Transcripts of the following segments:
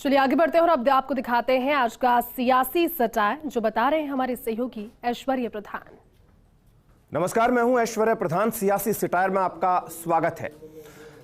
चलिए आगे बढ़ते हैं और अब आपको दिखाते हैं आज का सियासी सटायर, जो बता रहे हैं हमारे सहयोगी ऐश्वर्य प्रधान। नमस्कार, मैं हूं ऐश्वर्य प्रधान। सियासी सटायर में आपका स्वागत है।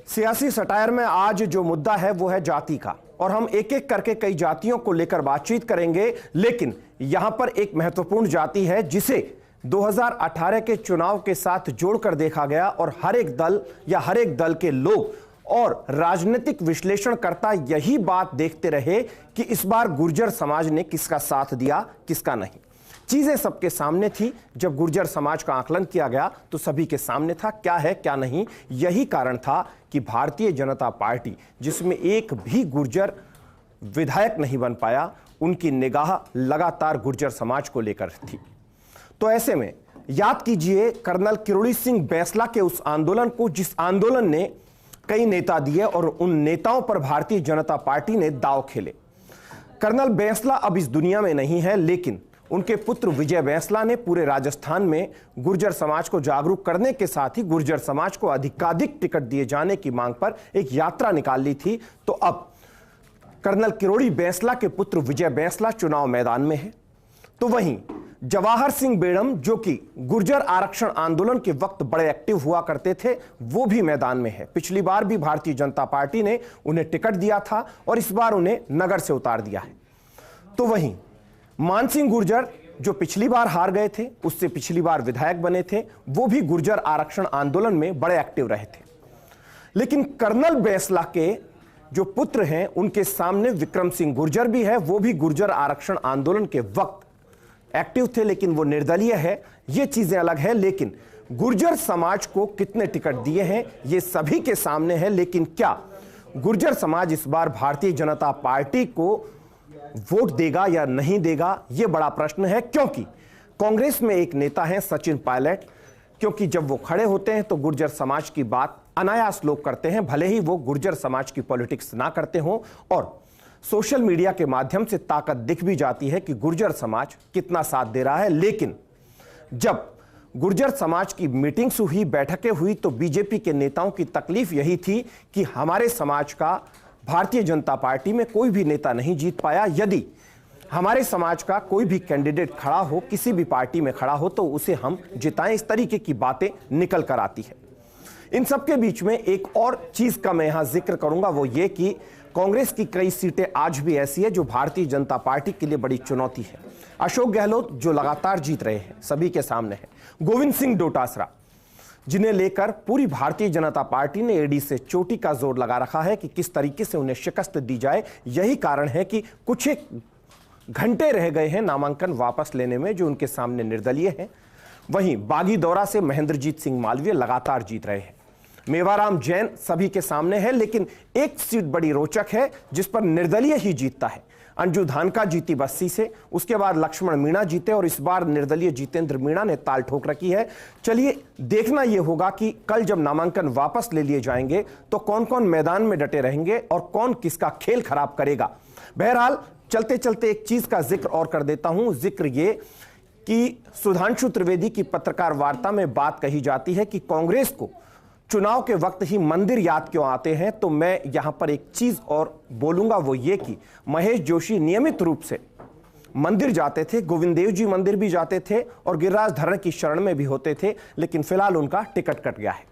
सियासी सटायर में आज जो मुद्दा है वो है जाति का, और हम एक एक करके कई जातियों को लेकर बातचीत करेंगे। लेकिन यहां पर एक महत्वपूर्ण जाति है जिसे 2018 के चुनाव के साथ जोड़कर देखा गया, और हर एक दल या हर एक दल के लोग और राजनीतिक विश्लेषणकर्ता यही बात देखते रहे कि इस बार गुर्जर समाज ने किसका साथ दिया, किसका नहीं। चीजें सबके सामने थी। जब गुर्जर समाज का आकलन किया गया तो सभी के सामने था क्या है क्या नहीं। यही कारण था कि भारतीय जनता पार्टी, जिसमें एक भी गुर्जर विधायक नहीं बन पाया, उनकी निगाह लगातार गुर्जर समाज को लेकर थी। तो ऐसे में याद कीजिए कर्नल किरोड़ी सिंह बैंसला के उस आंदोलन को, जिस आंदोलन ने कई नेता दिए और उन नेताओं पर भारतीय जनता पार्टी ने दांव खेले। कर्नल बैंसला अब इस दुनिया में नहीं है, लेकिन उनके पुत्र विजय बैंसला ने पूरे राजस्थान में गुर्जर समाज को जागरूक करने के साथ ही गुर्जर समाज को अधिकाधिक टिकट दिए जाने की मांग पर एक यात्रा निकाल ली थी। तो अब कर्नल किरोड़ी बैंसला के पुत्र विजय बैंसला चुनाव मैदान में है। तो वहीं जवाहर सिंह बेड़म, जो कि गुर्जर आरक्षण आंदोलन के वक्त बड़े एक्टिव हुआ करते थे, वो भी मैदान में है। पिछली बार भी भारतीय जनता पार्टी ने उन्हें टिकट दिया था और इस बार उन्हें नगर से उतार दिया है। तो वहीं मानसिंह गुर्जर, जो पिछली बार हार गए थे, उससे पिछली बार विधायक बने थे, वो भी गुर्जर आरक्षण आंदोलन में बड़े एक्टिव रहे थे। लेकिन कर्नल बैंसला के जो पुत्र हैं, उनके सामने विक्रम सिंह गुर्जर भी है। वो भी गुर्जर आरक्षण आंदोलन के वक्त एक्टिव थे, लेकिन वो निर्दलीय है। ये चीजें अलग है। लेकिन गुर्जर समाज को कितने टिकट दिए हैं ये सभी के सामने है। लेकिन क्या गुर्जर समाज इस बार भारतीय जनता पार्टी को वोट देगा या नहीं देगा, ये बड़ा प्रश्न है। क्योंकि कांग्रेस में एक नेता है सचिन पायलट, क्योंकि जब वो खड़े होते हैं तो गुर्जर समाज की बात अनायास लोग करते हैं, भले ही वो गुर्जर समाज की पॉलिटिक्स ना करते हों। और सोशल मीडिया के माध्यम से ताकत दिख भी जाती है कि गुर्जर समाज कितना साथ दे रहा है। लेकिन जब गुर्जर समाज की मीटिंग्स हुई, बैठकें हुई, तो बीजेपी के नेताओं की तकलीफ यही थी कि हमारे समाज का भारतीय जनता पार्टी में कोई भी नेता नहीं जीत पाया। यदि हमारे समाज का कोई भी कैंडिडेट खड़ा हो, किसी भी पार्टी में खड़ा हो, तो उसे हम जिताएं। इस तरीके की बातें निकल कर आती है। इन सबके बीच में एक और चीज का मैं यहां जिक्र करूंगा, वो ये कि कांग्रेस की कई सीटें आज भी ऐसी है जो भारतीय जनता पार्टी के लिए बड़ी चुनौती है। अशोक गहलोत जो लगातार जीत रहे हैं, सभी के सामने है। गोविंद सिंह डोटासरा, जिन्हें लेकर पूरी भारतीय जनता पार्टी ने एड़ी से चोटी का जोर लगा रखा है कि किस तरीके से उन्हें शिकस्त दी जाए। यही कारण है कि कुछ एक घंटे रह गए हैं नामांकन वापस लेने में, जो उनके सामने निर्दलीय हैं। वहीं बागीदौरा से महेंद्रजीत सिंह मालवीय लगातार जीत रहे हैं। मेवाराम जैन सभी के सामने है, लेकिन एक सीट बड़ी रोचक है जिस पर निर्दलीय ही जीतता है। अंजू धानका जीती बस्सी से, उसके बाद लक्ष्मण मीणा जीते, और इस बार निर्दलीय जितेंद्र मीणा ने ताल ठोक रखी है। चलिए देखना यह होगा कि कल जब नामांकन वापस ले लिए जाएंगे तो कौन कौन मैदान में डटे रहेंगे और कौन किसका खेल खराब करेगा। बहरहाल चलते चलते एक चीज का जिक्र और कर देता हूं। जिक्र ये कि सुधांशु त्रिवेदी की पत्रकार वार्ता में बात कही जाती है कि कांग्रेस को चुनाव के वक्त ही मंदिर याद क्यों आते हैं। तो मैं यहां पर एक चीज और बोलूंगा, वो ये कि महेश जोशी नियमित रूप से मंदिर जाते थे, गोविंद देव जी मंदिर भी जाते थे और गिरिराज धरण की शरण में भी होते थे, लेकिन फिलहाल उनका टिकट कट गया है।